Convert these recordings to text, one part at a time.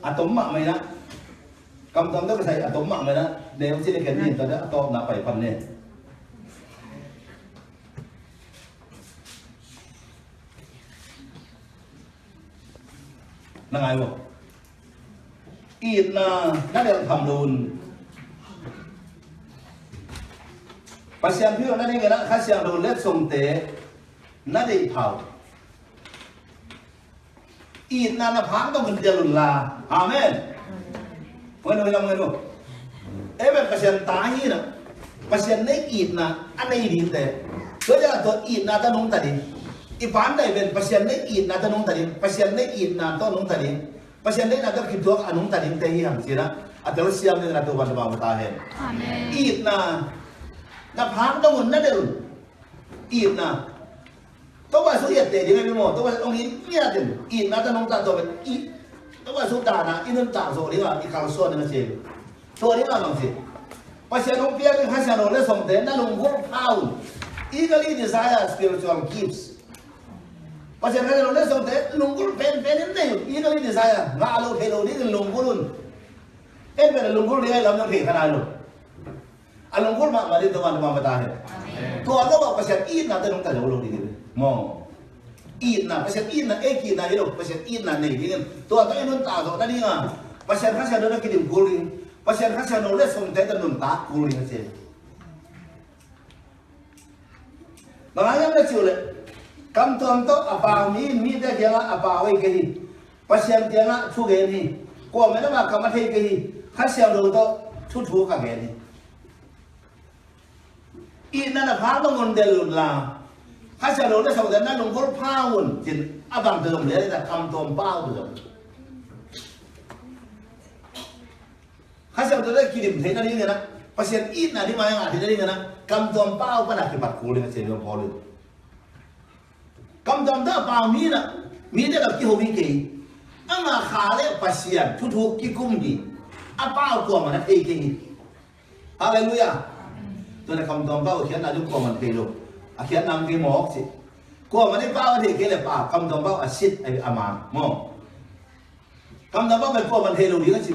atom mak mai na kam tom to sai atom mak mai na de si le ken ni ta da atom na pai pan ne na ngai bo ít na để thầm đồn và xem phiếu nó đi cái đó khác xem đồn lết sông tế nó đi thảo ít nó phá tao mình tiền là amen quên rồi lòng người đâu em phải xem tá như nè và xem lấy ít là anh ấy đi thế cứ là tôi ít là tao nông tài đi ít phán đây bên và xem lấy ít là tao nông tài đi và xem lấy ít là tao nông tài đi pasien dia nak kita tuak anung tadi teh yang sira atau siam dengan tu pada bapa tahen. Amen. It na phang dong na del. It na. Tahu apa suya teh dia memang tahu apa orang ini dia tu. It na tu nong tak tahu it. Tahu apa sudah na ini tak tahu dia ikal suan dengan siapa. Tahu dia mana sih? Pasien orang pihak yang khas yang orang song teh na nong gol pound. Eagerly desire spiritual gifts. Pasien kan orang song teh lunggul pen ini, ini kali desire, ngalu hello ni lunggulun. Pada lunggul dia lam yang kena lo. Lunggul mak mari tuan tuan bertahan. Tuan lo apa pasien ini nanti nong tak jauh di mau. Ini pasien ini eki na itu pasien ini ni ini. Tuan tu ini tak tahu tadi ngah. Pasien kan saya dah kirim kuling. Pasien kan saya orang song teh tu tak kuling saja. Bagaimana dia ciulet? Kam tuan tu apa mi dia jangan apa awal kehi, pasien jangan suge ni, kau mana mak kamat hei kehi, khasiam dulu tu cucu kage ni. Ina na phang dong ondel lah, khasiam dulu tu saudara na nungkul pound, jin abang tu dong dia dah kam tuan pound tu dong. Khasiam dulu kirim hei nari ni na, pasien ina di mana ngah di nari na, kam tuan pound pun nak kibat kuling macam ni polit. Kam dam da pa mi da ki ho mi ke anga khale pasien thu ki kum ni apa ko man e ke ni haleluya to na kam dam ba khian na ju ko man ke lo a khian nam ke mo si ko man ba de ke le pa kam dam ba a sit ai ama mo kam dam ba ba ko man he lo ni la si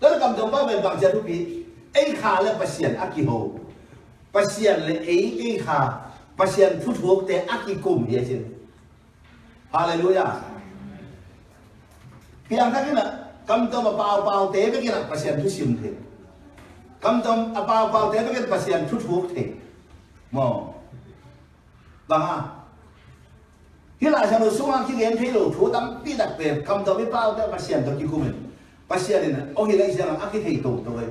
to kam dam ba ba bang ja tu pi ai khale pasien a ki ho pasien le ai kha pasien thu te aki kum dia sini. Haleluya. Piang tak kena, kam tom apa te ke kena pasien tu sim te. Kam tom apa te ke pasien thu te. Mo. Bang. Hila sa no sungang ki gen thelo thu tam pi dak pe kam tom pa te pasien to ki kum. Pasien ni o hila isang aki thei to we.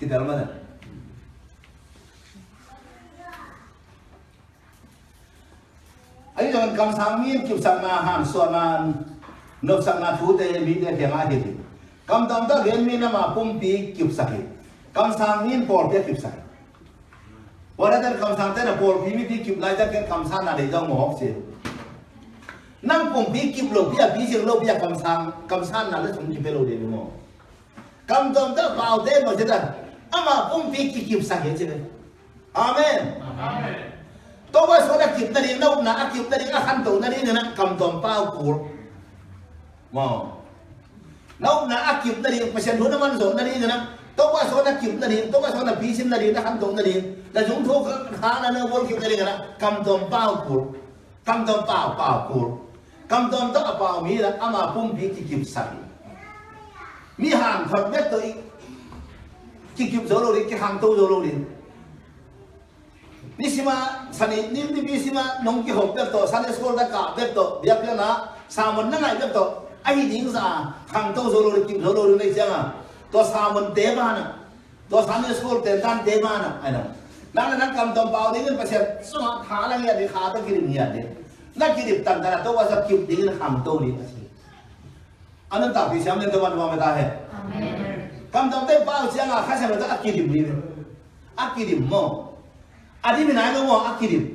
Kita mana? Ayo jangan kam sami kip sama han sonan nop sama thu te mi te kenga hiti kam dam da gen mi na ma pum pi kip sahi kam sami por te kip sahi wala dar kam sam te na por pi mi pi kip lai da ken kam san na de jong mo se nang pum pi kip lo pi si lo pi kam san na le sum ki pelo de mo kam dam da pao te mo je da ama pum pi kip sahi je amen amen. Tahu suara kita dari nau na akip dari akan tahu dari nak kam tom pau kur, mau nau na akip dari pasien dulu man zon dari nak tahu suara kita dari tahu suara bisin dari akan tahu dari dah jumpa kana na bol kita dari nak kam tom pau kur, kam tom pau kur, kam tom tak apa mira ama pun bi kikip sari, mi hang thot betul kikip zolori kihang tahu zolori. Ni sima sani ni sima nongki hok beto sani sekolah dah kah beto dia kena samun nangai beto ai ding sa kang to zolo ki zolo ni jangan to samun te mana to sani sekolah tentan te mana ai nang kam tom pau dengan pasien semua halang ya di khata kirim ya de nak kirim tanda to wasa kirim dengan kam to ni anan tapi siam ni teman-teman mata hai amen kam tom te pau jangan khasa beto kirim ni kirim mo adi minai ko mo akirim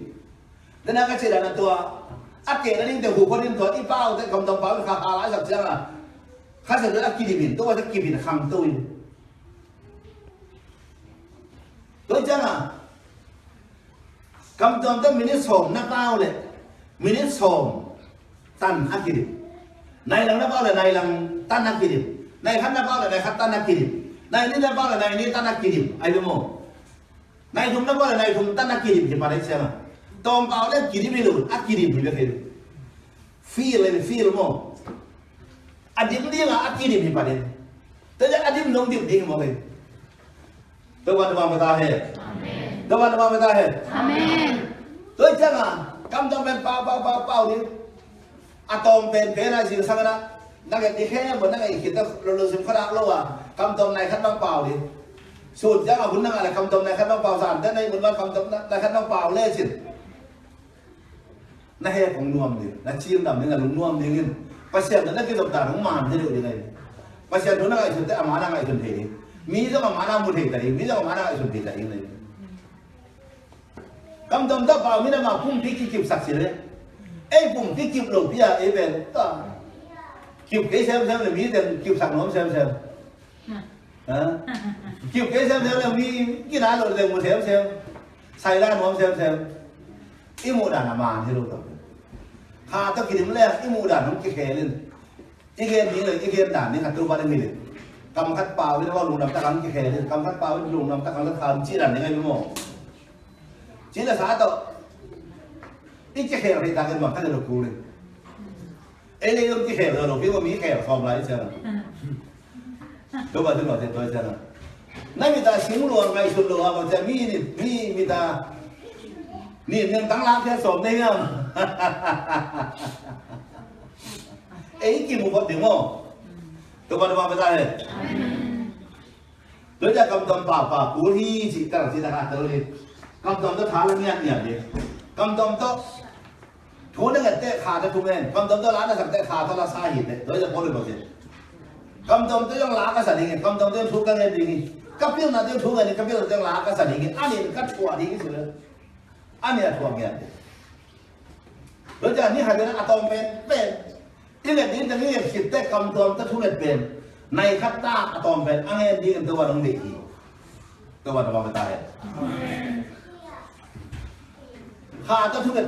dana ka chira na to ake na ning te hu ko ning to I pau te kam tom pau ka ala sak janga kha sa da akirim to wa ta kibin kham to ni to janga kam tom te minit som na pau le minit som tan akirim này lần nó bao là này lần tan akirim này khăn nó bao là này khăn tan akirim này ni nó bao là này ni tan akirim ai biết không này thùng nó bao là này thùng tan akirim thì mà đấy xem à tom bao lên kirim đi luôn akirim thì biết feel lên feel không adim dia nggak akirim thì mà đấy tapi adim nong dia ding mau cái Tuhan berkata hai Tuhan berkata hai Amen. Tôi chắc à cầm trong bên bao đi atom bên bên này gì sang đó năng cái đi khe bữa năng cái kita lulusin khara lo à cầm trong này khăn băng bao đi sụt chắc là muốn năng là cầm trong này khăn băng bao giảm thế này muốn nói cầm trong này khăn băng bao lên xin nó heของนวมดิnó chiêm đầm nên là đúng nวมđi nghiên pasien nó cái độc tả nó màn thế được như này pasien nó cái chuyện thế mà nó cái chuyện thế đi mi cho mà nó một thể tại mi cho mà nó cái chuyện thế tại như này cầm trong đó vào mi nó mà phun tí kịp sạch xí đấy ấy phun tí kịp đầu bây giờ ấy về kịp cái xem là mi tiền kịp sạch nó xem kịp cái xem là mi cái đá rồi tiền một xem xài ra nó xem ít mua đàn mà thế đâu rồi hà tao kịp điểm lên ít mua đàn nó cái khe lên cái kheนี้เลยcái khe đànนี้hạtตัวบ้านนี่เลยกำคัดเปล่าไม่ได้ว่าลุงนำตะกันcái kheเลยกำคัดเปล่าลุงนำตะกันแล้วทำชี้đànยังไงไม่รู้chỉ là xã tộc ít cái khéo thì ta cần bằng cách là cù này ấy đây cái khéo rồi biết có mỹ khéo phòng lại xem đúng rồi thì tôi xem nào nay người ta xíu luôn ngày xuân luôn mà sẽ mi người ta niệm nhân tăng làm theo sổ này không ấy kìm một con tiếng không tôi quan tâm với ta này tôiจะกำตำป่ากูที่จิตตระจิตตระตัวนี้กำตำตัวท้าแล้วเนี่ยดิกำตำตัวทุนนั่นก็เตะขาจะทุนเองกำตำตัวล้านนั่นสักเตะขาเท่าละสาเหตุเลยโดยจะพูดเลยบอกสิกำตำตัวยังล้าก็สั่นดิ่งกำตำตัวยังทุกข์กันเลยดิ่งกับเพื่อนนั่นยังทุกข์กันกับเพื่อนยังล้าก็สั่นดิ่งอันนี้ก็ชั่วดิ่งสิเลยอันนี้ชั่วเงี้ยโดยจะนี่หายไปนะอะตอมเป็นที่เนี่ยนี่จะนี่คิดเตะกำตำตัวทุกข์เป็นในคัตตาอะตอมเป็นอันนี้ดีกันตัวน้องเด็กตัววันวันตายข้าต้องทุกข์กัน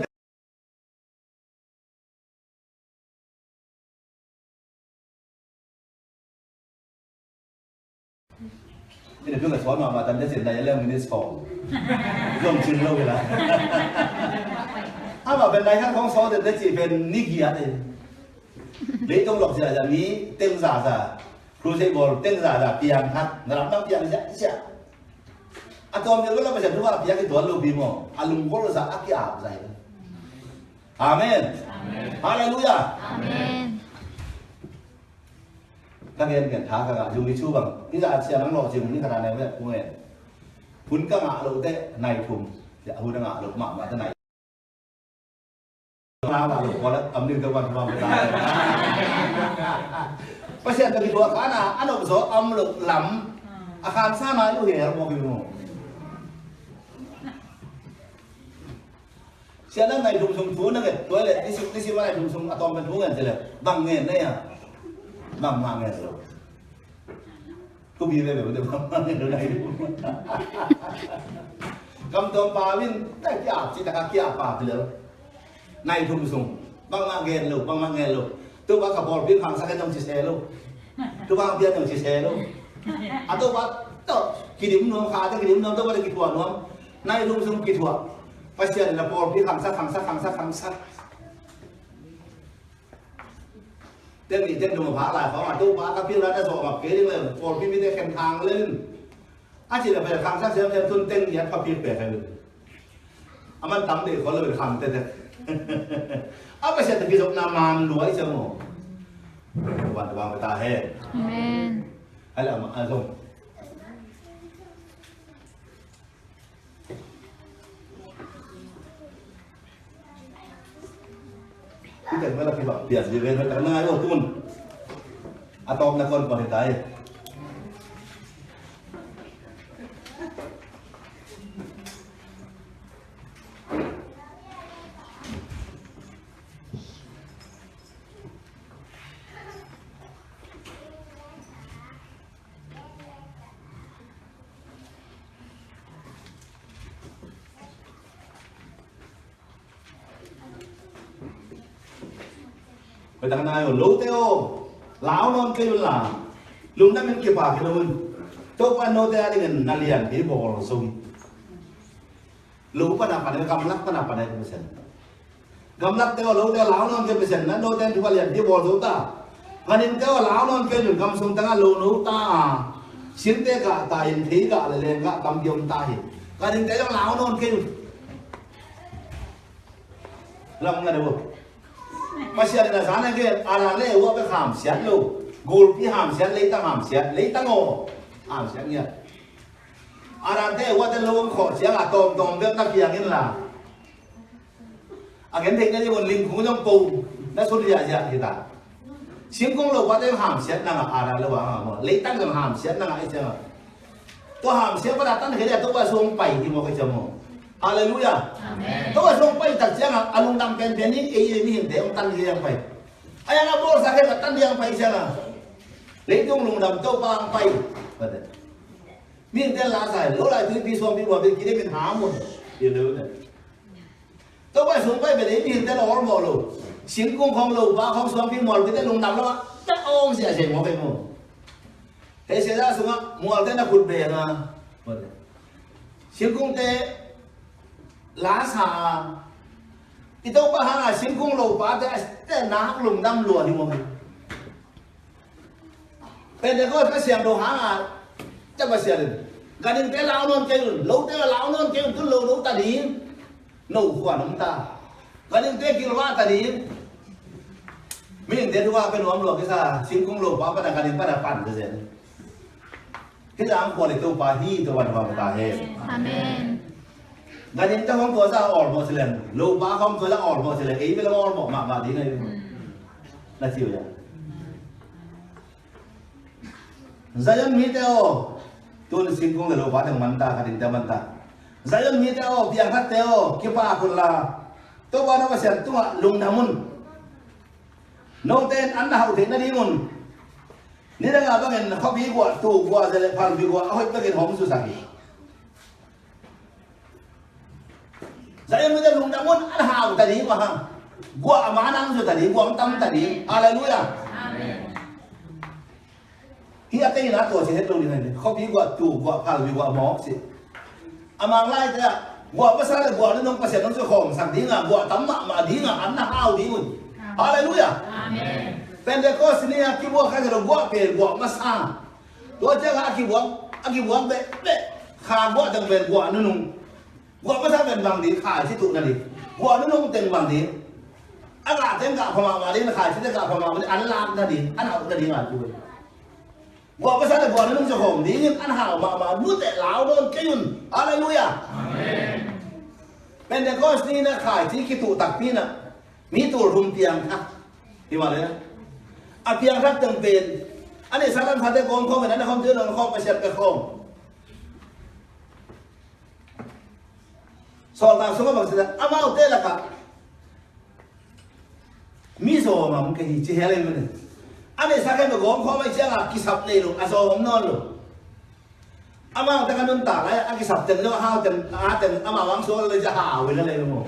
นี่เดี๋ยวเพื่อนสอนมาตอนจะเสร็จในเรื่องมินิสฟอร์ร่วมชื่อโลกเลยถ้าแบบเป็นนายท่านของสอนจะจีเป็นนิกิยะเลยเดี๋ยวต้องหลอกเสียจะมีเต็มสาสะครูเซบอลเต็มสาสะเปียงฮักนรับน้ำเปียงเสียอะตอมเนี่ยเราไม่ใช่ทุกว่าเปียงที่ตัวเราบีมออารมณ์ก็รู้สึกอักยาบใจอาเมนฮาเลลูยาcác em nhận thả cả dùng đi chú bằng cái giá xe nắng lò chừng những khả năng này cũng vậy phun các ngã lộ tệ này thùng dạ hôn ngã lộ mặn mà thế này nào là lộ có đấy ấm lên cơ quan vào người ta bác sĩ cái thua khá là ăn độ số âm lực lắm à khán xa nói lu hiểu một điều xe đất này thùng thú nó kìa tôi lại đi xin này thùng atom bên thú này thì là bằng nghề đây à bằng mà nghề rồi có bị về được bằng nghề này cầm tôm bà viên tại kia chỉ là kia bà thì là này thùng sùng bằng mà nghề lục tôi bắt cả bò viên hàng sang cái trong chiếc xe luôn tôi bắt viên trong chiếc xe luôn à tôi bắt tôi kỷ niệm nó khá cho kỷ niệm nó tôi bắt được kỹ thuật nó này thùng sùng kỹ thuật phải xem là bò viên hàng sátเต้นนี่เต้นดูมาพาหลายเขาอ่ะตู้พากับพี่ร้านได้สอบแบบเก๋เลยฟอร์พี่ไม่ได้แข่งทางเล่นอาชีพแบบทางซักเสียมทุนเต้นยัดพับพี่เปลี่ยนให้เลยอามันตั้มเด็กเขาเลยเป็นคำเต้นเอาไปเสร็จตะกี้จบนามานรวยเชียวหมอวันวางไปตาแห้งให้เรามาส่งที่แต่เมื่อเราคิดว่าเปลี่ยนชีวิตเราแต่ง่ายโอ้ตุ้นอะตอมนักคนปฏิทัย ไปทางนายโลเตโอลาวนอนเกยุลาลุงนั่นเป็นเก็บปากกันเลยตัวปันโนเตอะไรกันนาเลียนที่บอกเราส่งลูกปันapaเนี่ยกำลังปันapaเนี่ยเป็นเปอร์เซ็นต์กำลังเตโอลูกเตโอลาวนอนเกยุเปอร์เซ็นต์นั้นโนเตที่ว่าเรียนที่บอกเราตาพันนินเตโอลาวนอนเกยุกำส่งตั้งลูนูตาสินเตกะตายินทีกะอะไรเลยกะกำยมตาหิพันนินเตโอลาวนอนเกยุลำเงินเดี๋ยวmasih ada sana ke arane wa be kham siat lo gol pi ham siat lei tang o ham siat nya arante wa de lo kho sia ga tom be ta piang in la agen thek ni bon lim khu jong pu na su ya ja kita sim kong lo wa de ham siat na ga ara lo wa ma lei tang ga ham siat na ga ai cha to ham siat ba tan ke de to wa song pai ki mo ke cha mo Haleluya. Amen. Tahu asal pai tak jangan alung dam pen pen ini ni hinte om tan dia yang pai. Ayah nak bor sakit tan dia yang pai jangan. Leitung lung dam tahu pang pai. Betul. Min tel lah saya. Lo lah tu di suami buat begini min hamun. Dia lu ni. Tahu asal pai pen ini hinte lah orang malu. Singkung kong lo, ba kong suami malu kita lung dam lah. Tak om siapa mau pai mo. Hei saya semua malu kita nak kut bayar na. Betul. Singkung te lá xà itu bahana singkung lo pada nak lum dam luar di mana pendekor kasihan dohana coba siarin gading te lao non kayun lo te lao non kayun tu lo tadi no kuan nom ta gading te kilwa tadi min te duaเป็นรวมke sa singkung lo pa pada gading pada pan ke sen kita ang kuan itu pahi tu wan wan ta he amen gading ta hong tua sa or mo silen lo ba hong tua la or mo silen ei bela or mo ma di ngai na chiu ya zayon mi te o tun singkung le lo ba tang man ta gading ta man ta zayon mi te o piang hat te o ki pa kun la to ba na ba sian tu lung namun no ten an na hau te na di mun ni da ga ba ngen kho bi gwa tu gwa zele phan bi gwa hoi ba gen hom su sa ki Saya muda lung damun an hau tadi wah gua amanang su tadi gua tam tadi haleluya amen hi ate na to se het lo ni ne kho bi gwa tu gwa phal bi gwa mo si amang lai ta gwa pa sa gwa no nong pa se nong su khom sang di nga gwa tam ma di nga an na hau di un haleluya amen Pentecost ni ki bo ka ro gwa pe gwa ma sa to ja ga ki bo be kha gwa dang ben gwa no nong gua pas sampai bang di khai situ nanti, gua nu nung teng bang di, agak teng gak pemama di khai situ gak pemama di, anak tadi, anak tadi nggak tuh, gua pas sampai gua nu nung sekom di, an hal mama nu te lau don kayun, haleluya, amen. Pentecost ni nak khai situ tak pina, mi tu rum tiang tak, di mana ya? Tiang tak tempen, ane salam sate kom kom, ane kom tu nong kom pasir ke kom. Soal tang semua bangsa amal tela ka miso ma mungkin hici hele mana ane sakai begom kau mai jangan kisap ni lo aso om non lo amal tangan nun tak lah kisap ten lo hau ten amal wang soal le jahau le le mo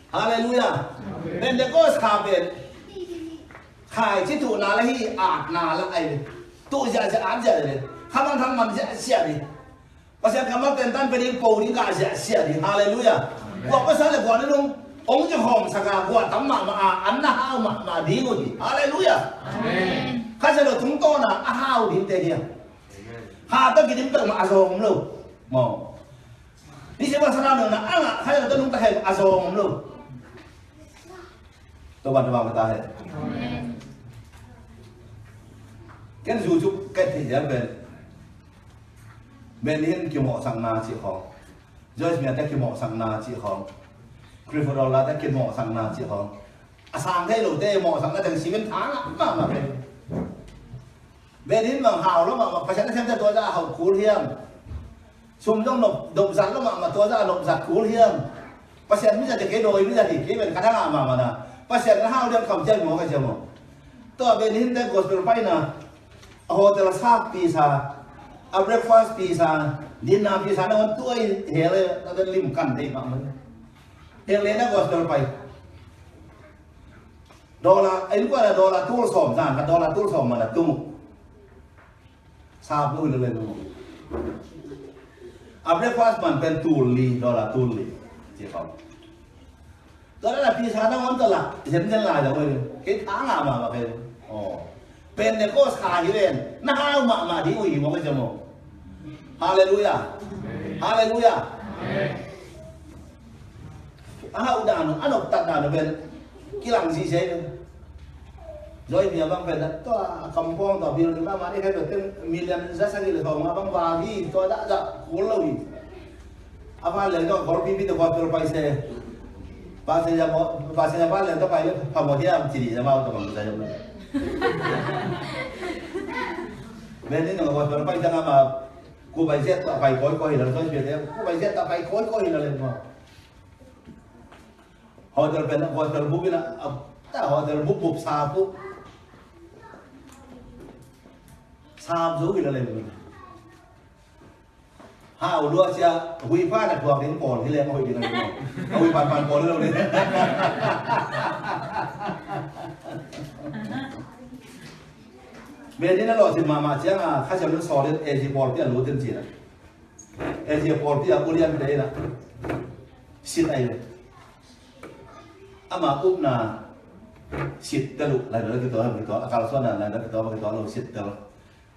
haleluya Pentecost kapen khai situ nalahi at nala ai tu aja le kaman man siapa ni Pasal kamu tentang peding poli ka sia di haleluya. Gua pasal gua ni nung ong je hom saka gua tamma ma anna hau ma di go di. Haleluya. Amen. Kasi lo tung to na hau di te dia. Ha ta gidim ta ma azong lo. Mo. Ni siapa sana na anga kaya ta nung ta he azong lo. To ban ba ta he. Amen. Kan ju ju cái thì giờ bên bên hiên kiểu mỏ sang na chị họ Joyce miền tây kiểu mỏ sang na chị họ Clifford là tây kiểu mỏ sang na chị họ sang thế đầu tây mỏ sang na từng 10 tháng mà bên hiên mà hào lắm mà phải xem cho tôi ra hào cú hiên xung trong nộp giặt lắm mà tôi ra nộp giặt cú hiên phải xem bây giờ thì cái đồi bây giờ thì cái bên cái thằng mà nè phải xem nó hào đem cầm chân mỏ cái chân mỏ tôi bên hiên tây gospel phải nè hotel sáp pizza a breakfast pizza dinner pizza nó vẫn tuổi hele nó vẫn lim cắn đấy mà mình hele nó gospel phải Dolar, ini gua ada dolar tur som, nah, dolar tur som mana tuh? Sabu itu lagi. Apa pas man pentuli dolar tuli, cakap. Dolar tapi sana orang telah, jangan lah jangan itu. Kita angah mah pakai. Oh, pendekos kahiren, nah mak diui mau macam mana? Haleluya, haleluya. Udah anu tak anu ben kilang sih saya. Rồi bây giờ băng về đất to cầm phong tỏ biểu chúng ta mà đi khai được tên million rất sang là thầu mà băng vào đi tôi đã dạ cố lâu đi apa lấy cho có pin được vào phiếu bay xe ba xe nhà ba lên tao phải phòng một thiên chỉ để vào tao còn gì không bên đấy nó vào phiếu bay chẳng mà cô bay xe tao phải coi là tôi chuyện đấy cô bay xe tao phải coi là lên mà họ tao phải vào phiếu bút là họ tao bút xa bút Sam dấu gì là lên hào đua chia huy phát là thuộc đến cồn thì lên hồi thì là huy bàn cồn đâu đấy về đến nó lọt thì mà chứ là khách xem nó sò đến Egypol thì là lúa tiền gì này Egypol thì là Korean đấy là xịt này mà úp là xịt cái lục là nó cái đó kalau soalnya là nó cái đó lục xịt đó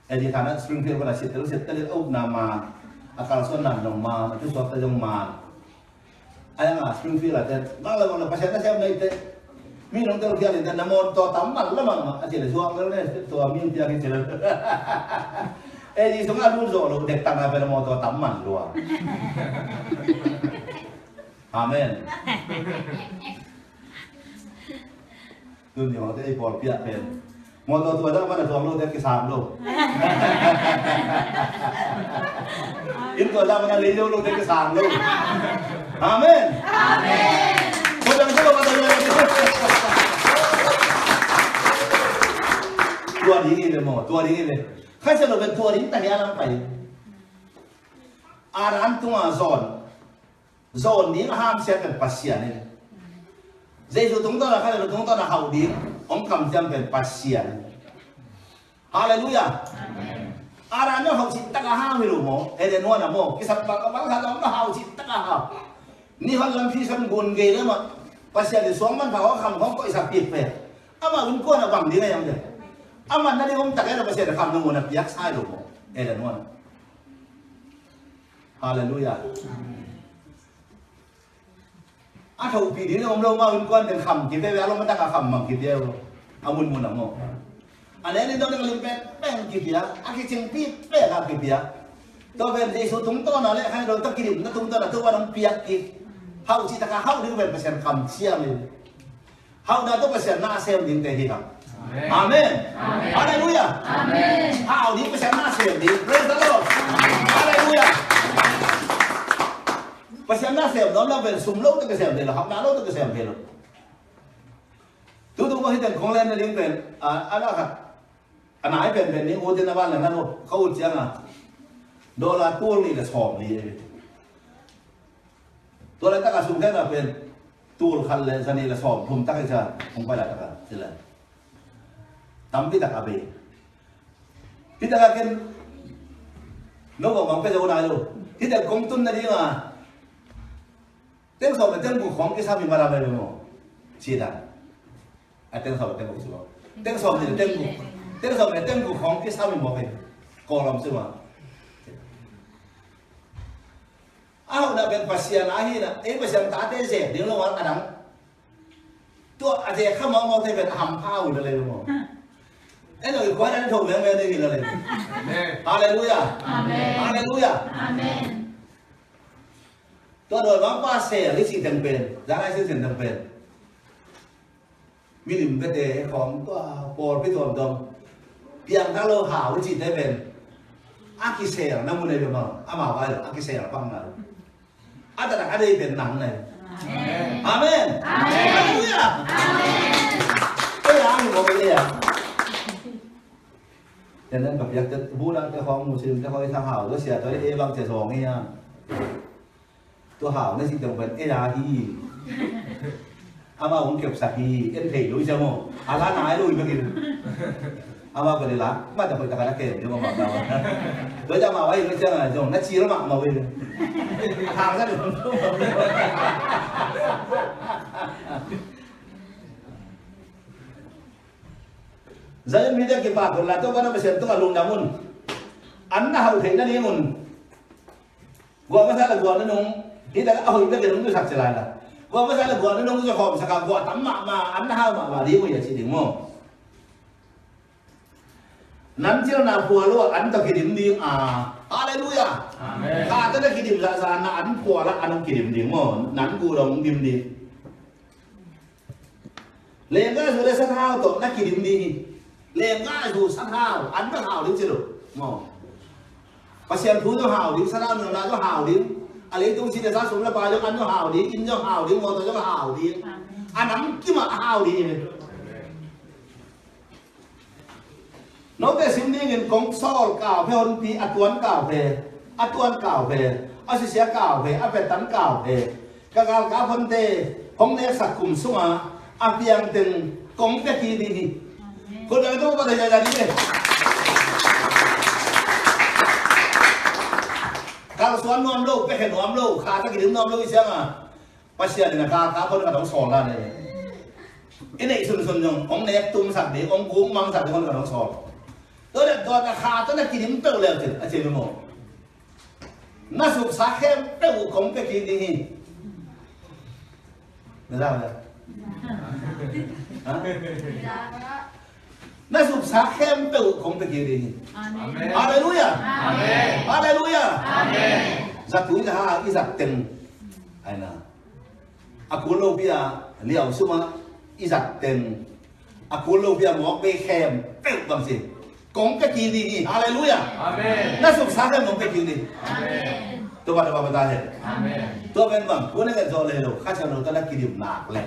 di tanah Springfield pada situ nama akal sonan nama itu suatu yang mana ayah nggak Springfield ada kalau pasien saya mau itu minum terus dia dan nama to taman lah mama aja deh suang lah nih tua minum dia kecil di sungai pun zo dek tanah pada mau to taman doang amin tuh dia mau itu pol piak pen motor tua dah mana tuang lo dia kisah lo, itu dah mana leo lo dia kisah lo, amin, amin. Sudah coba kata dia, tua dingin deh mau, tua dingin deh. Kan saya lo tua dingin tadi alam apa ya? Aran tua zon ni ham saya kan pasien ini. Jadi tu tunggu lah kalau tunggu lah hau dia. Ông cầm chân về pasien. Hallelujah. Aranya hau si taka ha miru mo. Ede no na mo. Kisah bang sa dong na hau si taka ha. Ni hal lam fi san gun ge le ma. Pasien di suang man hau kham hong ko isa pi pe. Ama un ko na bang di ngayam de. Ama na di om taka na pasien kham no na piak sai lo mo. Ede no na. Hallelujah. Thầu kỳ đến ông lâu mà un quan tiền khẩm kịp theo ông mới đang khẩm bằng kịp theo amun mun ang mo. Anh em đâu đang lên bèn kịp ya, cái chân pi bèn là kịp ya. Tôi về đây số tung to nó lại hai đôi tắc kịp nó tung to là tôi qua đóng piak kịp. Hậu chỉ ta cả hậu đi về phải xem khẩm xiêm đi. Hậu đã tôi phải xem na xem đến cái gì không? Amen. Hallelujah. Amen. Hậu đi phải xem na xem đi. Praise the Lord. Hallelujah. Pasien na xem đó là về sum lâu tôi cái xem thế là học na lâu tôi cái xem thế rồi. Tôi có hiện con lên là liên về đó là anh ấy về những ô trên ban là nó khâu chiang đô la tuôn này là sòm gì tôi lại tất cả sum cái là về tuôn khăn lên này là sòm thùng tất cả không phải là tất cả thế là tắm cái tất cả về cái tất cả cái nó còn bằng cái dấu này luôn cái tất công tuân là gì mà tiếng sòm là tiếng của khoáng cái sao mình vào làm về rồi chia ra tiếng sòm là tiếng của sòm tiếng sòm thì tiếng sòm là tiếng của khoáng cái sao mình bỏ về còn làm sao mà Aku nak ben pasien ahi na, pasien tak ada je, dia lawan kadang. Tu aje kamu mau tu ben hampau dah leh mau. Lalu kau ada tu ben ben lagi dah leh. Haleluya. Amen. Haleluya. Amen. Tu ada orang pasien, lisi tempen, jangan lisi tempen. Minim beteของตัวปอพี่ตัวดมเพียงถ้าเราหาวิธีได้เป็นอากิเซลนั่นมันเลยเป็นมั้งอามาไว้หรออากิเซลฟังนะอาจจะได้เป็นหนังเลยอาเมนอาเมนฮาเลลูยาอาเมนก็ยังอยู่บ่เลยอ่ะดังนั้นแบบอยากจะบูรังจะของมุสลิมจะคอยทางหาวตัวเสียตัวเอบางเสียสองนี่ตัวหาวนั่นสิจงเป็นเอราฮี ama ông kẹp sạc hi em thấy lối sao mồ ala nái lối begini ama cái là mà ta phải ta kẹp chứ mà bảo đối ra mà vậy nó chơi là dùng nó chia nó mà vậy hàng ra được Jadi media kita kalau tu kan macam tu kalau namun anda hau thấy ni mun gua masalah gua nung kita hau kita kena nung sak celana gua masalah gua nung tu kau misalkan gua tamak ma anda hau ma dia pun ya sih demo nanti na pualu anda kirim dia haleluya amen kata dah kirim sana anda puala anda kirim dia mo nan gua dong kirim dia lega sudah sahau tu nak kirim dia lega sudah sahau anda hau dia cero mo pasien thu cho hào đi, sao nào nữa cho hào đi, lấy tung xin để ra xuống là bài cho ăn cho hào đi, in cho hào đi, ngồi cho hào đi, ăn nắm kia mà hào đi, nói về xin đi nghìn công soi cào về hồn thì tuấn cào về, sẽ cào về, về tấn cào về, các cá phân tê, không lẽ sạc cùng xuống mà, biang từng công cái gì đi,คนเราต้องไปใจดีเลย Kalau suan nuam lo, pehen nuam lo, kata kirim nuam lo siapa? Pasien dengan kata pun kadang soal ni. Ini sun yang orang nek tum sak de, orang gong mang sak de pun kadang soal. Tu dah kata nak kirim tu le tu, aje mo. Nasuk sakhem tu kong ke kirim ni. Betul tak? Nasuk sakhem tu kong ke kirim ni. Haleluya. Amin. Haleluya. Amin. Satu dah izak ten. Aina. Aku lo bia liau semua izak ten. Aku lo bia mau be kem tel bang si. Kong ke kiri ni. Haleluya. Amin. Nasuk sakhem kong ke kiri. Amin. Tu pada apa tanya? Amin. Tu ben bang. Kau ni kan jauh lelo. Kacau lo tak kirim nak le.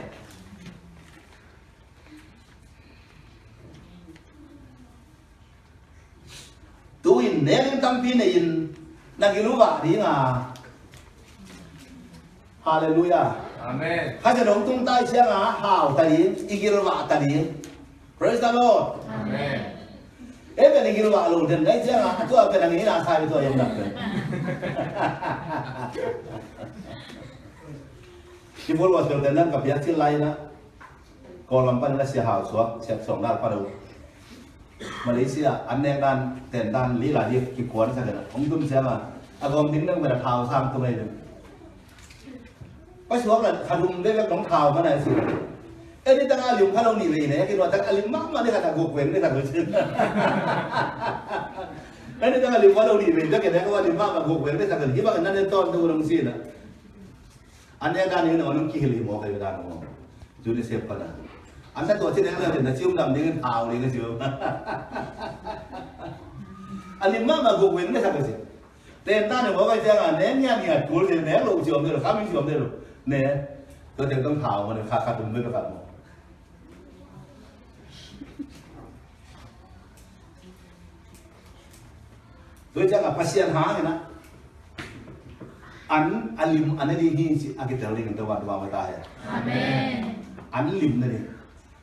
Tuin neng tampi nein nagiluwa di nga. Haleluya. Amen. Kasi nung tung tayo siya nga hao tadi igiluwa tadi. Praise the Lord. Amen. Ben igiluwa lo den dai siya nga atu apa nang ina sabi to yung nak. Di bolwas ko den ka biak til lai na. Ko lampan na siya hao suak siya song na paru. Malaysia aneh dan tendan lila dia kikuan saja. Ongtum siapa? Agam tinggal pada thau sam tu ni. Pas waktu kadung dia kadung thau mana sih? Ini tengah alim kalau ni ni, kita tengah alim mana ni kata gokwen ni kata gokwen. Ini tengah alim kalau ni ni, kita kata alim mana gokwen ni kata. Iba kan nanti tahun tu orang sih na. Aneh dan ini orang kihli mau kayu dan mau. Jadi siapa na? Anda tu asyik dengan ada cium dam dengan hau dengan cium. Alim mana gokwen ni kata sih? Tentan ni bawa jangan, nenya ni ada tool ni, nenya lo cium dulu, kami cium dulu, nenya. Kau tengok hau mana kakak tu mungkin kakak mau. Doi jangan pasien hang na. Alim anani ni si agak terlalu dengan tuan tuan bertanya. Amen. Alim ni.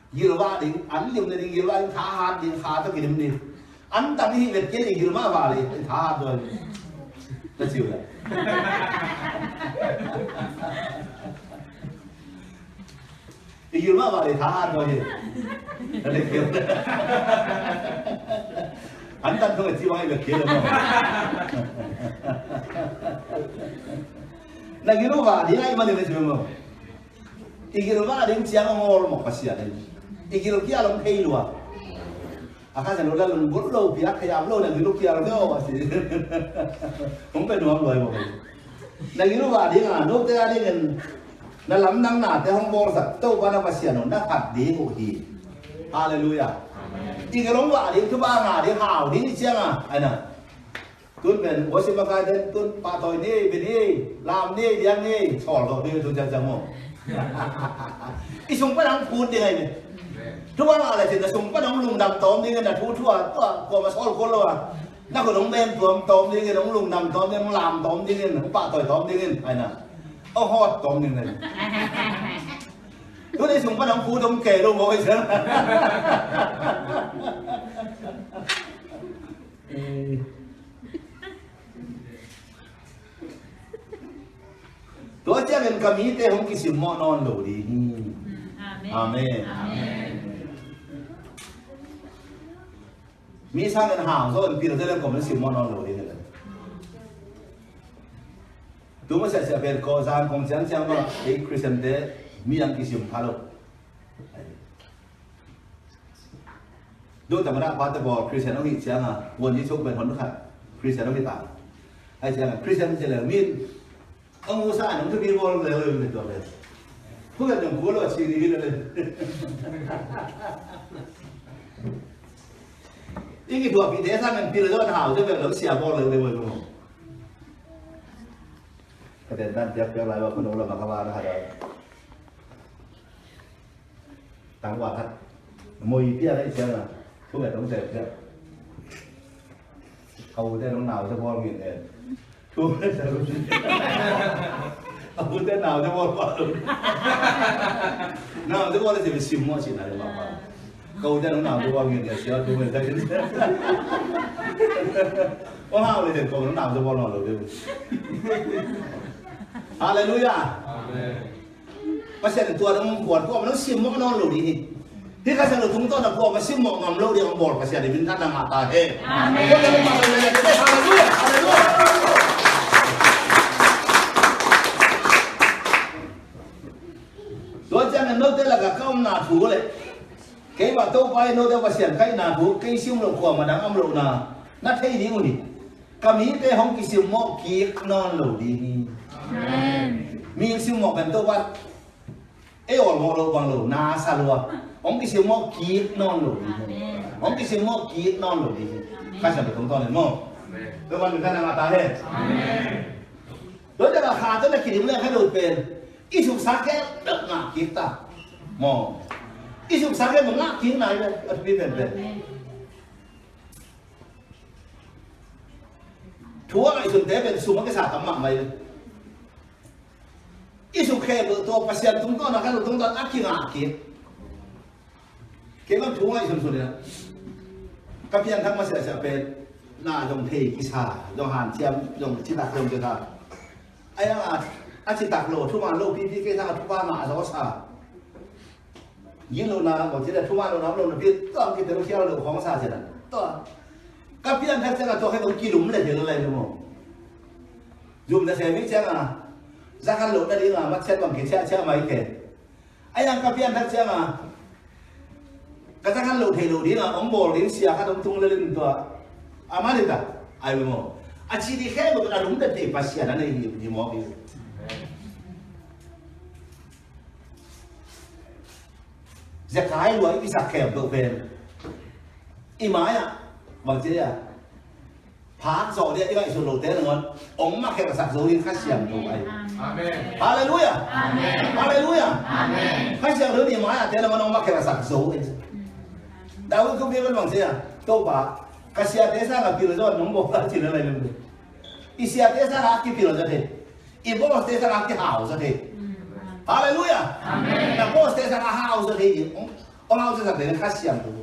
Gilwa ding, alim ni gilwa ding tahan ding tahan tu kirim ni. Tadi ni kiri gilma balik tahan tu. Macam mana? Gilma balik tahan tu je. Ada kira. Anda tu macam mana kira mo? Nagiluwa dia ay mana macam mo? Igiluwa dia siapa ngol mo pasien ni. Igilu kia long kei luwa. Akan saya lalu lalu burlo pihak kaya ablo nagilu kia lo masih. Mungkin nuam loy mo. Nagiluwa dia kan, nuk dia dia kan. Dalam nang na te hong bor sak tu pada pasien nak hat di uhi. Haleluya. Igilu wa dia tu bang dia hau dia siapa? Aina. Tuan ben, wasi makai dan tuan patoi ni, bini, lam ni, dia ni, soal kau ni tu jangan mo. Isung padang pun dia ni. Tu apa lah cerita sung padang lung dam tom dia ni, tu tua kau masuk kau lo ah. Nak kau dong ben tuam tom dia ni, dong lung dam tom dia, lam tom dia ni, patoi tom dia ni, aina. Oh hot tom dia ni. tôi đây dùng bắt ông phú đông kể đâu ngồi chứ tôi chắc là kami teh không kisi mo non đâu đi amen mi sang ngân hàng rồi bây giờ tôi cũng kisi mo non đâu đi nữa tôi mới sẽ về có gian công dân xem mà cái Christian teh mi yang kisi phá đâu đối tượng đã bắt đầu Christian nó hiện sáng à nguồn như chúng bên hồn nước hạt Christian nó hiện tại hay sáng Christian sẽ là min ông mua sai nó cứ đi vô lời lời được rồi không cần dùng cua rồi chỉ đi lên ý cái thuộc vị thế sang mình phi là hảo cho việc lớn xẻ vô lời lời đúng không cái đèn đang tiếp theo lại vào phần đầu là các bạn đã thấy tăng quả thật mùi kia đấy xem là không phải đóng dẹp chứ hầu tên nào cho con nghiện này thu hết rồi hầu tên nào cho con vào nào cho con là chỉ phải xìm mua chỉ là được bảo câu tên nào cho con nghiện này xíu thu hết rồi có hao thì câu nào cho con vào được Hallelujah pasal tua dengan kuat kau mana xìm mua non lori ni thì các sản phẩm chúng là của mà xin một ngầm lâu đi ông bột và sẽ để mình thắt đang hạ tài hết. Amen. Tôi cho nên nói thế là các ông nào thú đấy. Cái mà tôi quay nói thế và xiển cái nào thú cái siêu lộc của mà đang âm lộ nào nó thấy đi không đi. Cầm ý thế không cái siêu một kia non lâu đi. Amen. Mình siêu một bên tôi bắt. Ê ổn một lâu bằng lâu na sa luôn. Ông cái siêu mốc kít non lụt đi, ông cái siêu mốc kít non lụt đi, các sản phẩm chúng tôi này mò, tôi muốn mình thấy là ta hết. Đối với là khá tức là kỷ niệm này hay đổi bền, ít chục sáng cái đợt ngã kít ta, mò, ít chục sáng cái một ngã kít này đây, ở phía bên bên, chúa lại dùng thế bên xuống cái sản tấm mạng này, ít chục khe bữa tôi phát hiện chúng tôi là cái chúng tôi áp kít ngã kít. Cái con thú ngay sầm sụt đấy, các phiên thắc mắc sẽ về là dòng thề kỳ xà, dòng hàn chiêm, dòng chi tạc dòng cái nào, ai là anh chỉ tạc lỗ thu mà lỗ pi cái nào thu ba mã gió xà, những lỗ nào còn chỉ là thu ba lỗ là biết toàn cái tiếng kêu lỗ khoáng xà chỉ là, toàn các phiên thắc sẽ là cho cái dòng kỳ đúng này thì nó lên đúng không? Dùng để xem biết xem là ra khăn lỗ đây là mắt xem bằng cái xe máy kể, ai đang các phiên thắc xem là cái thằng ăn lẩu thì lẩu đi là ông bò đến xia các ông tung lênตัวmà đi ta ai biết không chỉ đi khai một cái đúng để bắt xia này gì mà biết giờ cái loại cái sạc kẹp đồ về máy à bằng chứ à phá rõ đi cái số lẩu thế là ngon ông mà kẹp sạc dấu đi khách xia đồ vậy Hallelujah Hallelujah khách xia đồ đi máy à thế là ngon ông mà kẹp sạc dấu Daud không biết bằng gì à? Tôi bảo, cái xe thế sao là pilot rồi, nó bộ là chỉ là này luôn. Cái xe thế sao là cái pilot rồi thế, cái bộ thế sao là cái hào rồi thế. Hallelujah. Amen. Cái bộ thế sao là hào rồi thế, ông hào rồi thế khác xe rồi.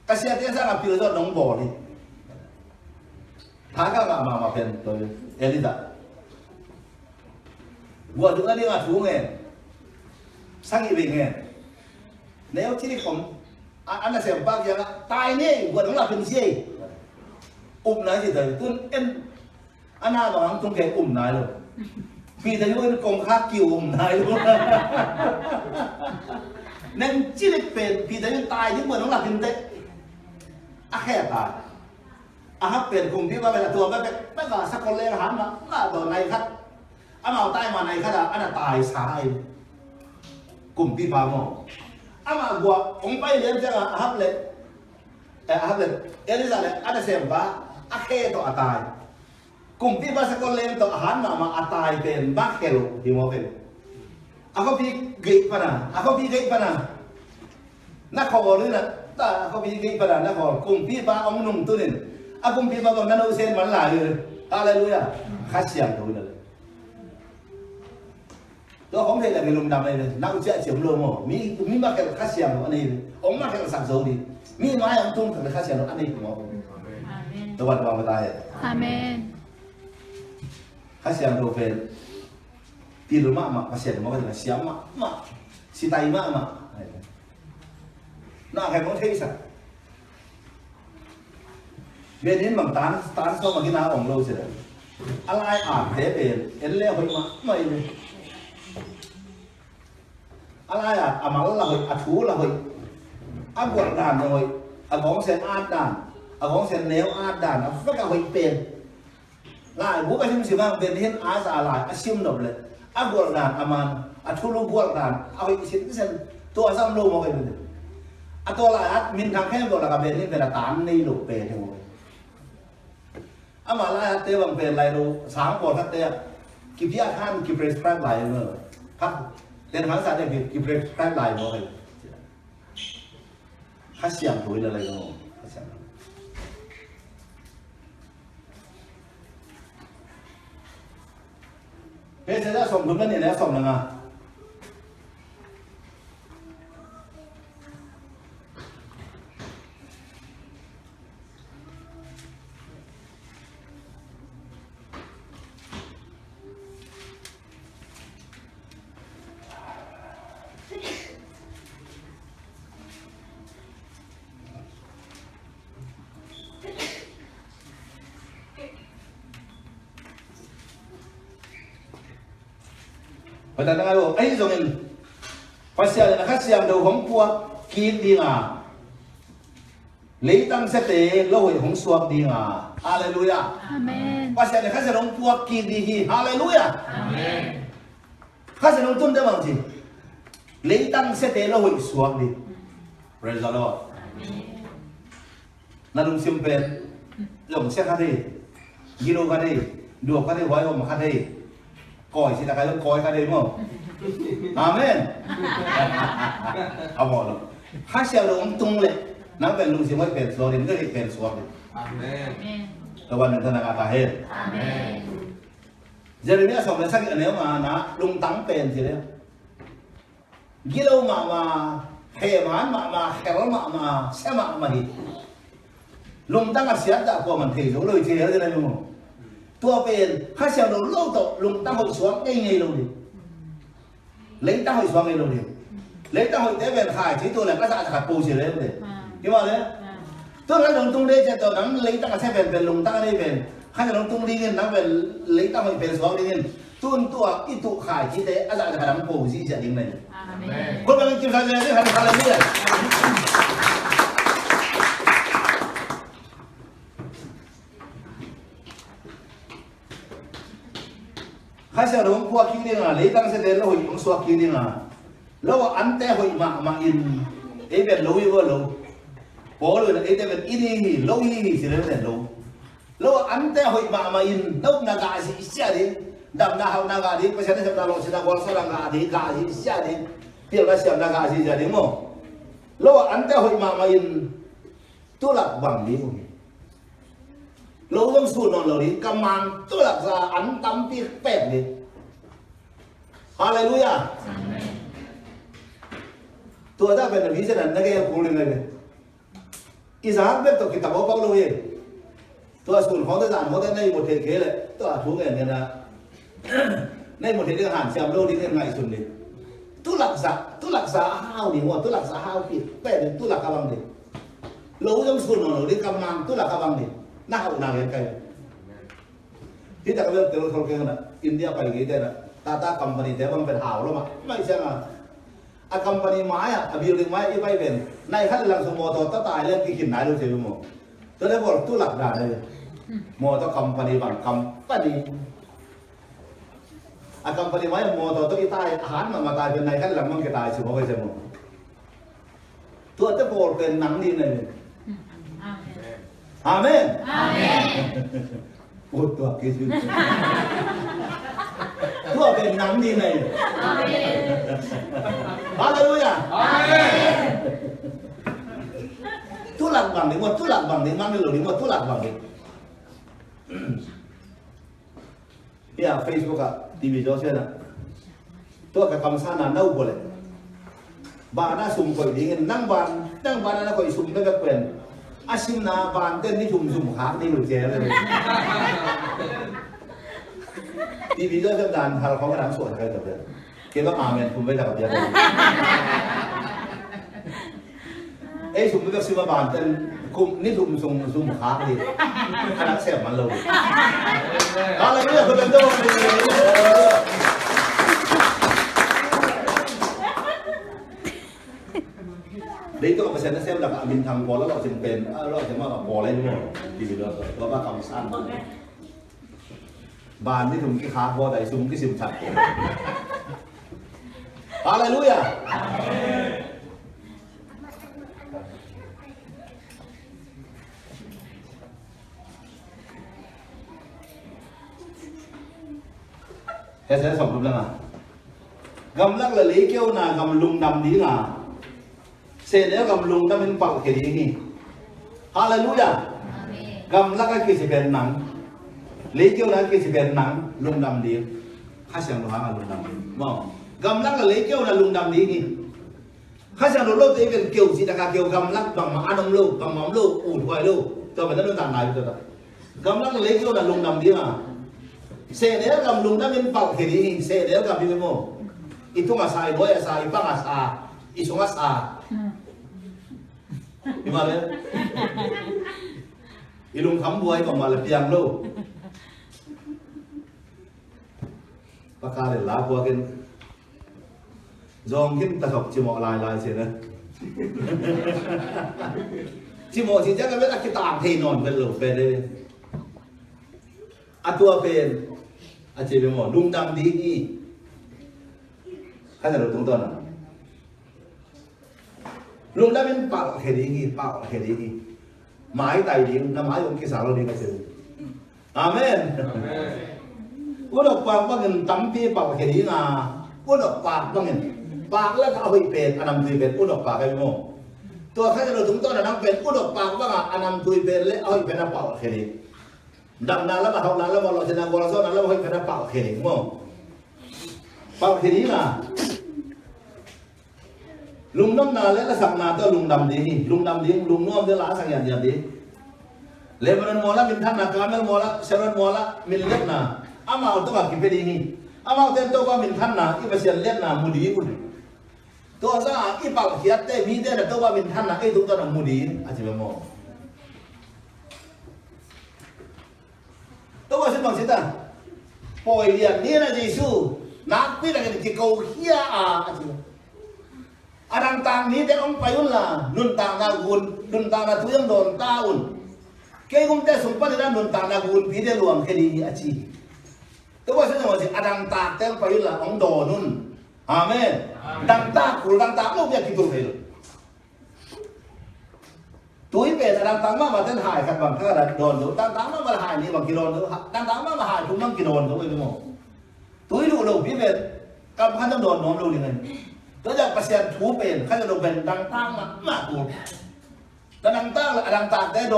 Cái xe thế sao là pilot rồi, nó bộ đi. Thằng cái mà bên tôi, Elisa. Vừa chúng ta đi mà thú nghe, sang ý về nghe. Nếu chỉ không anh là xem bao giờ tai nè vừa đúng là phần gì nói gì thôi tôi em anh nào đó không thể nói rồi vì thế tôi cùng khác kiểu nói luôn nên chỉ là về vì thế tai nhưng mà nó là phần đấy khe tài hấp tiền cùng biết bao giờ thường các là sắc con lên hắn là bờ này khác anh nào tai mà này khác là anh là tài sai cùng đi vào mỏ ama gua ông bay lên chứ là hấp lên Elisa lên ada semba akhe to atai cùng đi vào con lên to hắn mà atai bên bắc kêu đi mua về ako pi gate pana na khó nữa là ta ako pi gate pana na khó cùng đi vào ông nung tu nên ako pi vào con nô sen vẫn lại rồi Hallelujah khát xiang thôi nữa tôi không thể là cái lùng đầm này nào sẽ chiếm luôn mà mi mà cái khác xiang nó anh ấy ông mà cái sản dầu đi mi nói ông tung cái khác xiang nó anh ấy cũng không tôi bắt vào người ta Amen. khác xiang đồ về tiền rồi mà khác xiang nó cái là xiang mà xì tay mà nó hay muốn thấy sao về đến bằng tán sau mà cái nào ông lâu rồiอะไรอาจเปลี่ยนเอ็นเลี้ยวไปมาไม่เลยอะไรอ่ะอามาละหอยอาทูละหอยอาบวกด่านละหอยอาของเซนอาดด่านอาของเซนเนวอาดด่านอาฟักหอยเปลี่ยนลายบุกอาชิมสิบังเป็นเห็นอาสาลายอาชิมดบเลยอาบวกด่านอามันอาทูลูบวกด่านเอาไปสิเซนตัวซ้ำลูมาไปเลยอาตัวลายอามินทางแค่บวกละกับเป็นนี่เป็นตานนี่ลูกเปลี่ยนทั้งหมดอามาลายเตะบังเป็นลายดูสามคนทัดเตะกิบยาท่านกิบเรสแปรลายเนอะครับเดินทางสายเนี่ยกิบเรสแปรลายบ่อยข้าเสียงถุยอะไรก็ข้าเสียงเฮ้ยจะส่งถึงนั่นนี่นะส่งยังไงPada tengah tu, ini zongin pasal nak siang tu hong puak kit dinga, leitang sete lohoi hong suak dinga, haleluya. Amen. Pasal nak siang hong puak kit dihi, haleluya. Amen. Pasal hong tun demang si, leitang sete lohoi suak di, praise the Lord. Nadung simpen, long siang kade, gilo kade, dua kade, wai om kade. Coi xin ta cái coi cái đấy đúng không? Amen. Ông bảo rồi. Hát xeo đồ ông tung lệ. Nắng về lùng xin mới về rồi đến cái gì về xuống đi. Amen. Các bạn thân là cả hết. Amen. Giờ đây xong rồi xác nhận nếu mà nó lùng tắng bền gì đấy. Ghi lâu mà hề mán mà khéo mà xe mà hít. Lùng tắng là xếp đã của mình thì dấu lời chế thế này đúng không? Tua bên hai xeo đồ lâu tổ lùng tăng hội xuống ngay ngay luôn đi lấy tăng hội xuống ngay luôn đi lấy tăng hội tế bên hải chỉ tôi là các dạng hạt bù gì đấy đấy nhưng mà đấy tôi nói đồng tung đây cho tôi nắm lấy tăng là xe bên bên lùng tăng đây bên hai cái đồng tung đi lên nắm bên lấy tăng hội bên xuống đi lên tuôn tua ít tụ hải chỉ thế các dạng hạt đắm bù gì dạng này con bạn kim sa đấy hạt hạt là gì khai sao đúng qua kinh điển à lấy tăng sẽ đến lâu những số kinh điển à lâu ăn té hồi mà in ấy về lâu như lâu có rồi là ấy về in hi lâu hi thì đến lâu lâu ăn té hồi mà in lâu na gà gì xia đi đầm na hậu na gà đi bây giờ nó sẽ là quan sát là gà đi xia đi tiêu là xem là gà gì giờ đúng không lâu ăn té hồi mà in tôi là bằng đi lâu lắm xuân non lâu đi cầm mang tôi là ra ăn tắm tiệc bẹp đi hallelujah tôi đã về là ví dụ là cái cũng lên này Isaac biết tôi cái tập báo lâu gì tôi xuân khó tới giảm có tới đây một thế kế lại tôi là xuống này là đây một thế cái hàn xem lâu đi lên ngày xuân đi tôi lạc giá hao đi mà tôi lạc giá hao thì bẹp đi tôi lạc cao bằng đi lâu lắm xuân non lâu đi cầm mang tôi lạc cao bằng đi nào cáiที่แต่ก็เรื่องเรื่องของกันนะอินเดียไปกี่เดือนนะตาคอมพานีแต่บางเป็นหาวแล้วมั้ยไม่ใช่มั้ยอะคอมพานีไม้อะบิลดิ้งไม้อีไปเป็นในขั้นหลังสมอตอตายเรื่องกี่ขินไหนรู้สิมั้งตัวได้บอกตู้หลักด่านเลยมอตอคอมพานีบางคำก็ดีอะคอมพานีไม้มอตอตัวที่ตายอาหารมันมาตายเป็นในขั้นหลังมันก็ตายสิมั้งไปใช่มั้งตัวจะบอกเป็นหนังดีเลยอาเมนอาเมนโอ้ตัวกี่ชื่อตัวเป็นหนังดีเลยอาเมนฮาเลลูยาอาเมนทุลักบางดีว่าทุลักบางดีมันไม่รู้ดีว่าทุลักบางดีเนี่ย Facebook อะทีวีจอเช่นนะ ตัวกับคำสานาเน่าบ่เลยบาน่าสุ่มข่อยดีเงินนั่งบานน่ะข่อยสุ่มได้ก็เป็นอาชิมนาบานเต้นนี่สุ่มขานี่อยู่เจ๊เลยทีวีเรื่องการพาเขามาทำสวนกันกับเด็กคิดว่าอาเมนคุณไม่ทำกับเด็กเอ้ยสุ่มไม่ต้องซื้อมาบานเต้นคุมนี่สุ่มขาดิขนาดเสียมันเลยอะไรเนี่ยคนเป็นตัวđấy tôi có xem là mình thằng bò nó chừng bền nó chừng mà bò lên đúng không thì nó ba cầm san bàn đi thùng cái khá bò đầy súng cái sim chặt Hallelujah hết sẽ xong luôn à gầm lắc là lý kêu là gầm lùng đầm đi làเดี๋ยวกำลุงถ้าเป็นเป่าเขียนอย่างนี้ฮาเลลูยา กำลังก็สิเป็นหนังเลี้ยงนั้นก็สิเป็นหนังลุงดำดีข้าเสียงร้องลุงดำดีมองกำลังก็เลี้ยงนั้นลุงดำดีนี่ข้าเสียงร้องตัวเองเป็นเกี่ยวสิตะการเกี่ยวกำลังบังมาอันนลูกบังมอมลูกอูดไว้ลูกตัวเป็นนั้นต่างหลายตัวกำลังเลี้ยงนั้นลุงดำดีมาเสียเดี๋ยวกำลุงถ้าเป็นเป่าเขียนอย่างนี้เสียเดี๋ยวกำพี่ไม่มองอีทุ่งอาศัยบ่อยอาศัยปังอาศัยอีสงอาศัยgimana? Ilung kambuai kemana piang lo? Pakar lah buatin, jongkin tasok cimo lai sih na. Cimo sih jangan bela kita angkei non belo bela. Atua pen, aje bemo lung dam di ni. Kan ada tunggu na. Lung đã bên bảo hệ đi mãi tài điện nó mãi ông kia sao đi cái sự amen có đọc bạc bao nhiêu tấm phi bảo hệ đi à có đọc bạc bao nhiêu bạc là thảo bị bền anh nằm tùy bền có đọc bạc cái mồตัวข้าจะเราถึงต้นนั้นเป็นอุดมปากว่าอันนำตุยเป็นเละเอาเป็นน้ำเปล่าแค่นี้ดังนั้นแล้วมาทำนั้นแล้วมาเราจะนำบอลซ้อนนั้นแล้วให้เป็นน้ำเปล่าแค่นี้มั้งเปล่าแค่นี้นะลุงน้ำนาและก็สังนาตัวลุงดำดีลุงดำดีลุงน้อมเดือดร้าสังอย่างดีเลบันมอละมินท่านนักการเมืองมอละเชรันมอละมินเล็กนาอามาเอาตัวกิเพดีนี่อามาเอาเต็มตัวว่ามินท่านนาอีประเสริฐเล็กนามูดีกุลตัวซะอีปากเขียดเต้มีเต้แต่ตัวว่ามินท่านนาไอ้ตัวนั้นมูดีอาจจะไม่มองตัวว่าสิบางสิตาปล่อยเรียนนี่นะเยซูนักพิจารณาที่เขาเฮียอาจจะAdang tang ni te ong payun la nun tang na gun nun tang na tuyang don taun ke kum te sumpa de nun tang na gun pi de luang ke di achi to wa sa mo si adang ta te ong payun la ong do nun amen dang ta kul dang ta lo ya ki tu fel tuй pe adang tang ma ten hai kat bang ka da don do dang tang ma hai ni bang ki don do dang tang ma hai tu mang ki don do we mo tuy lu lo pi pe kam khan don nom lo ni ngaiตัวอย่างประเสริฐถูเป็นเขาจะลงเป็นดังตั้งมากกูแต่ดังตั้งละดังตากได้โด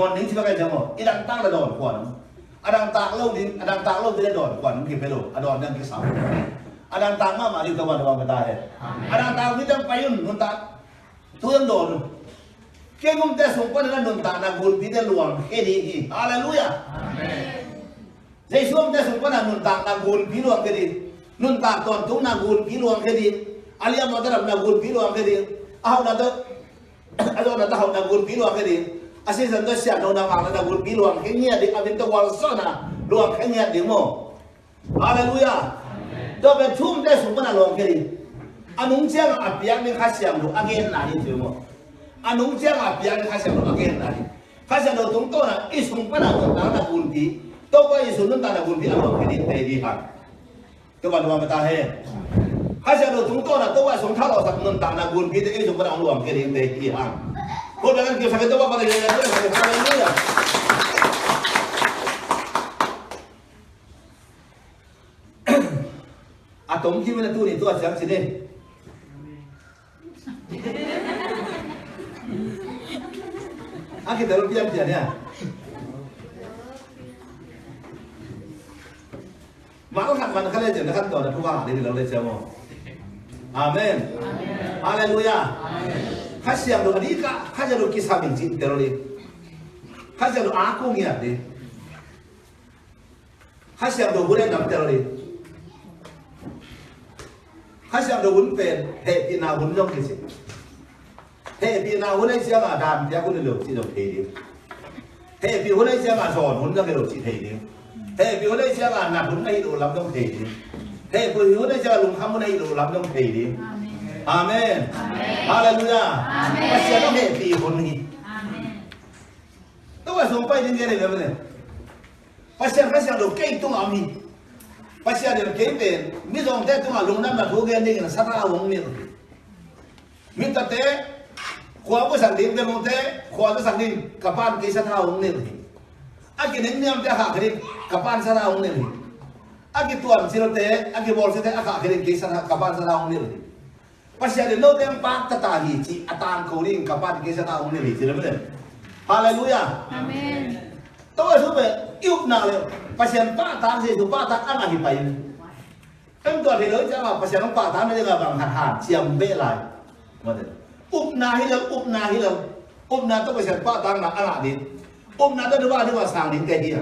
นนี้ที่เขาเป็นจังหวะอีดังตั้งละโดนขวัญดังตากเล่าดิดังตากเล่าจะได้โดนขวัญมันกินไปโดนดอนยังกินสาวดังตากมาดิตะวันไม่ได้ดังตากนี่ต้องไปยุ่งนุ่นตากตัวยังโดนแค่กุมแต่สมบูรณ์แล้วนุ่นตากนักบุญพิจารณาแค่นี้ฮาเลลูยาใจช่วงแต่สมบูรณ์นุ่นตากนักบุญพิจารณาแค่นี้นุ่นตากตอนทุ่งนักบุญพิจารณาแค่นี้Alia mataram nagul piluang kedi, ahaw na to, ahaw na tahaw nagul piluang kedi, asin sa to siya no namang nagul piluang kenya di amin to walsona luang kenya di mo, haleluya, to betum des sumana luang kedi, anong siya ang apiang ni kasyang do again na di mo, anong siya ang apiang ni kasyang do again na di, kasyang do tungto na isung pa na nagul pi, to ba isunod na nagul pi ang kedi tedihan, to ba naman matahe. Hasil itu tunggu na tuwa sung thalo sak nun tang na gun kita ini sung parang luang kiri teh ihang. Kau dengan kita sakit tuwa pada jalan jalan sakit haleluya. Atom kita tu ni tuwa siang sini. Kita lalu pian ya. Malah kan mana kalian jangan kan tuh ada tuwa di dalam leher semua. Amen. Haleluya. Kasih yang doa di kasih yang kisah binti teroli. Kasih yang doa aku ngiat deh. Kasih yang doa boleh nam teroli. Kasih yang doa pen hei pina hun jom kisah. Hei pina hun ai siang adam dia aku nelo si jom hei dia. Hei pina hun ai siang son hun jom nelo si hei dia. Hei pina hun ai siang nat hun ai do lam jom hei dia. Hei pina hun ai siang lung ham hun ai do lam jom hei dia. Amen. Haleluya. Pasien nó hệ tỷ hồn gì. Tôi phải sống bay đến cái này là gì? Pasien đồ cây tung ẩm gì. Pasien đồ cây về, mi dòng thế tung ở lùng năm là thu ghen đi là sát ra uống miệng. Mi ta thế, khoa có sản điểm về một thế, khoa có sản điểm, các bạn cái sát ra uống miệng. Anh cái đến niệm ra hạ cái các bạn sát ra uống miệng. Anh cái tuần xin thế, anh cái bol xin thế, anh cái sát các bạn sát ra uống miệng. Pasien ada no tempat tetahi ci atan kuring kapan kita tahu ni tidak benar. Haleluya. Amen. Tahu supaya iup na le pasien pa tang si tu pa tang ang hipai. Em tuan thì nói chắc pasien ông pa tang dia bang hạt chiam be lại. Betul. Up na hilang. Up na tu pasien pa tang na ang di. Up na tu dua sang di kayak dia.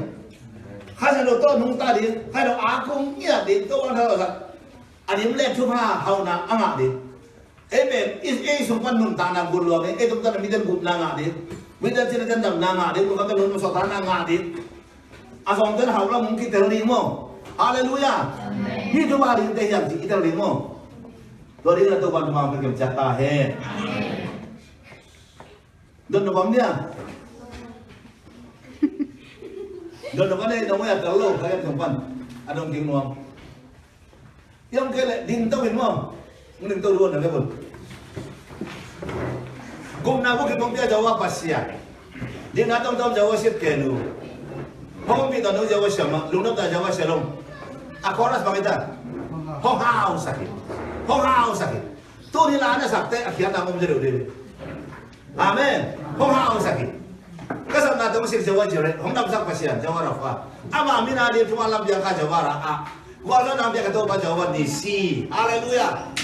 Hasil tu nung tadi, kalau aku ni di tu orang tahu tak. Adim lep cuma hau na ang di. Amen. Is sumpan nun tanang guru ame. Tumpan midan gut nanga de. Midan sila jandam nanga de. Bukan nun masotan nanga de. Asong tan hawla mungkin terori mo. Haleluya. Hidup hari ini yang kita terori mo. Dori na to ban mau kerja jatah he. Don bom dia. Don bom dia namo ya terlo kaya tumpan. Adong king nuam. Yang kele din tawin mo. Mungkin tahu dua nak pun. Gum nabu kita dia jawab pasien. Dia nak tahu jawab siapa kenu. Hong kita tahu jawab siapa. Luna tak jawab siapa. Aku orang sebagainya. Hong hau sakit. Tu ni lah ada sakit. Akhirnya tak mau menjadi udah. Amen. Hong hau sakit. Kesan nak tahu siapa jawab jawab. Hong tak sak pasien jawab apa. Ama amina dia cuma lam dia kah jawab a. Walau nam dia kata apa jawab di si. Haleluya.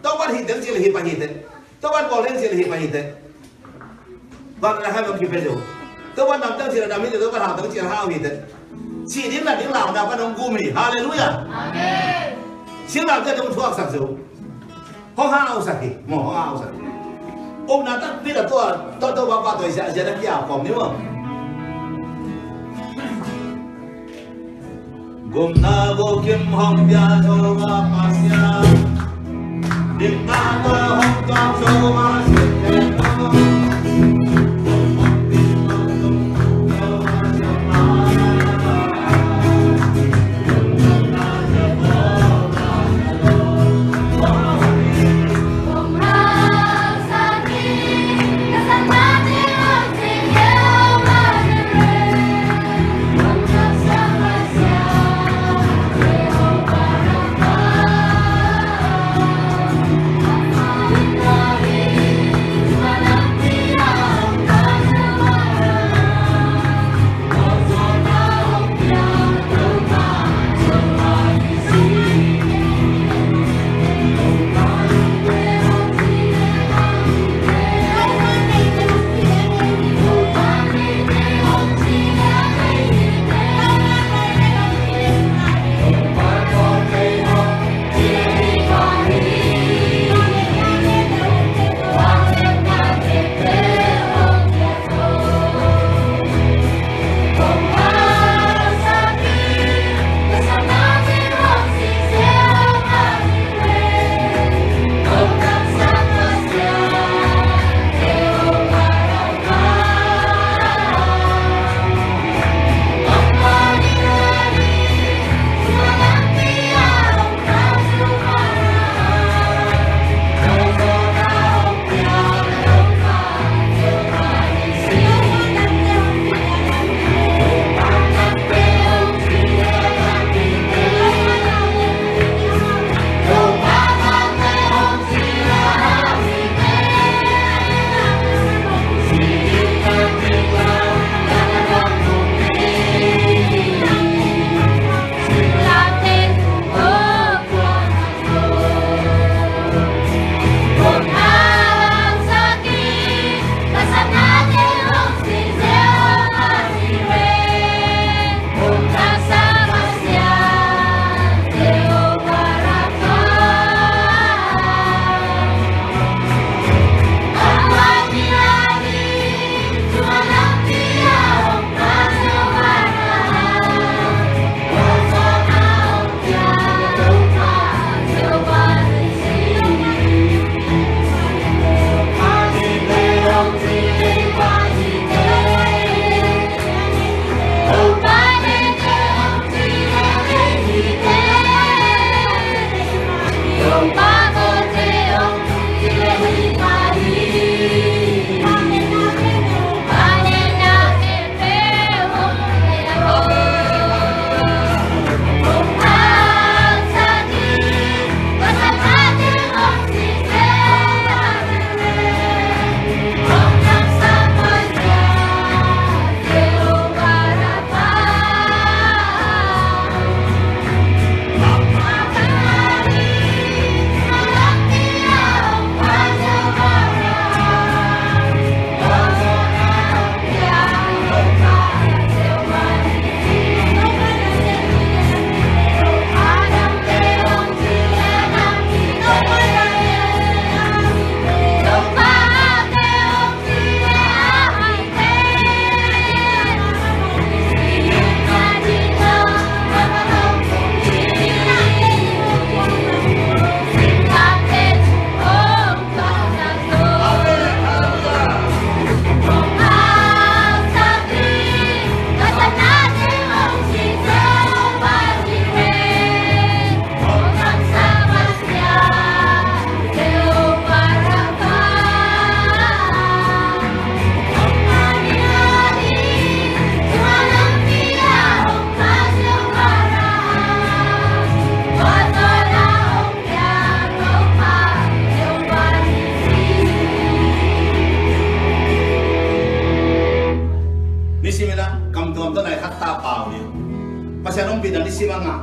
Tahu hit dan sila hipa hit. Tahu bolen sila hipa hit. Bang nak hamil kita jo. Tahu nam dan sila dami tahu hal dan sila hal hit. Si dia nak lau dapat nunggu. Haleluya. Amen. Sila dia tu tuak sak jo. Hong hau sakit. Mo hong hau sakit. Om nak tak bila tu bapa tu aja nak kia kom ni mo. Gum na go kim hong bia jo ma pasya. Dim na go hong tong jo ma sit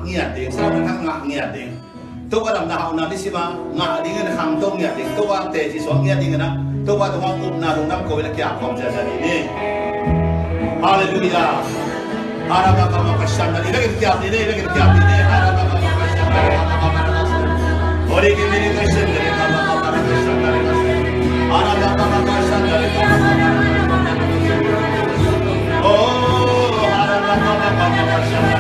ngiat ding sa na ngak ngiat ding to ka ram na haw na disima ngak ding na khang tong ngiat ding to wa te ji so ngiat ding na to wa to ngom na rong nam ko la kya kom ja ja ni hallelujah haraba ka ma kashan na lagi kya ni haraba ka ma kashan na ori ki meri kashan na ka ma kashan na haraba ka ma kashan na oh haraba ka ma kashan na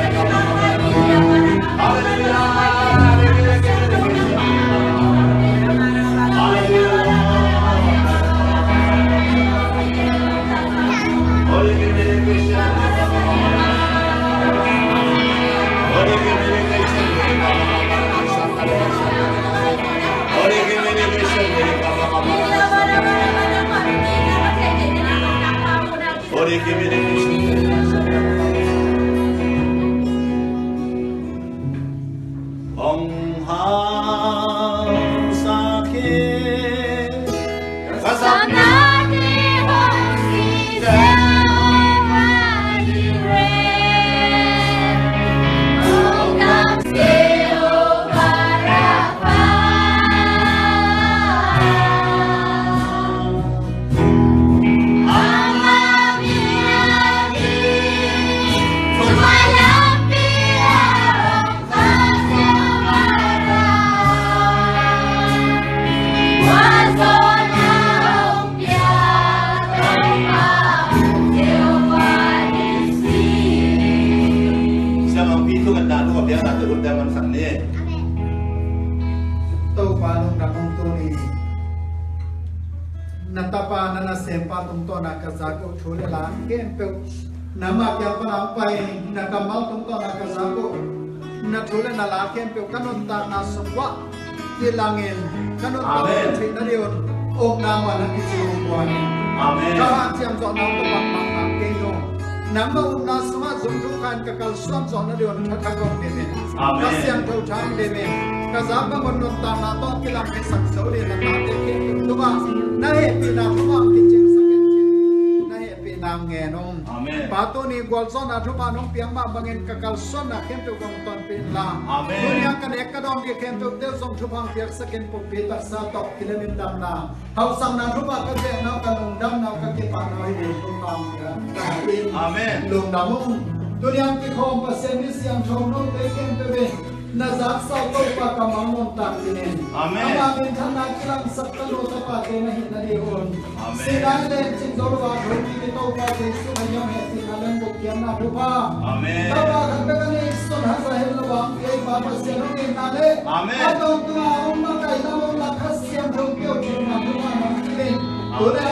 Natapa nana sempa tungto nakazago chole la kempe nama kya panampai nakamal tungto nakazago na chole na la kempe kanon ta na sokwa kilangin kanon ta china dion om nama na kisiwan amen kahan siam zo na ko bang bang keno nama na sama zumdukan kakal suam zo na dion thakakon deme amen siam thau thang deme kazaba monnon ta na to kilang ke sakso de na ta te ke tuba na he na tuang ke ching saken na he na nge nong amen pato ni golson athu pa nong piang ma bangen kakal son na kem tu gong ton pin la amen dunia kan ek kadong ke kem tu de song thupang piak saken po pe ta sa tok kilamin dam na hau sang na thupa ka de na ka nong dam na ka ke pa na hi tu tam ya amen lung damung dunia ki khom pa se ni siang thong no te kem pe be nazak sa ko pa ka mangmon ta kinen amen amen thana kilang sakta lo ta pa te na hin na de on amen sinan le chin do wa thoti ke to pa te su ayam he sinalan ko kiam na thupa amen ta ba kan ka ne son ha sa hel lo wa ke pa pa se no ke na le amen ta to tu a um ma kai na mo la khas siam tho kyo chin na thupa na kinen to le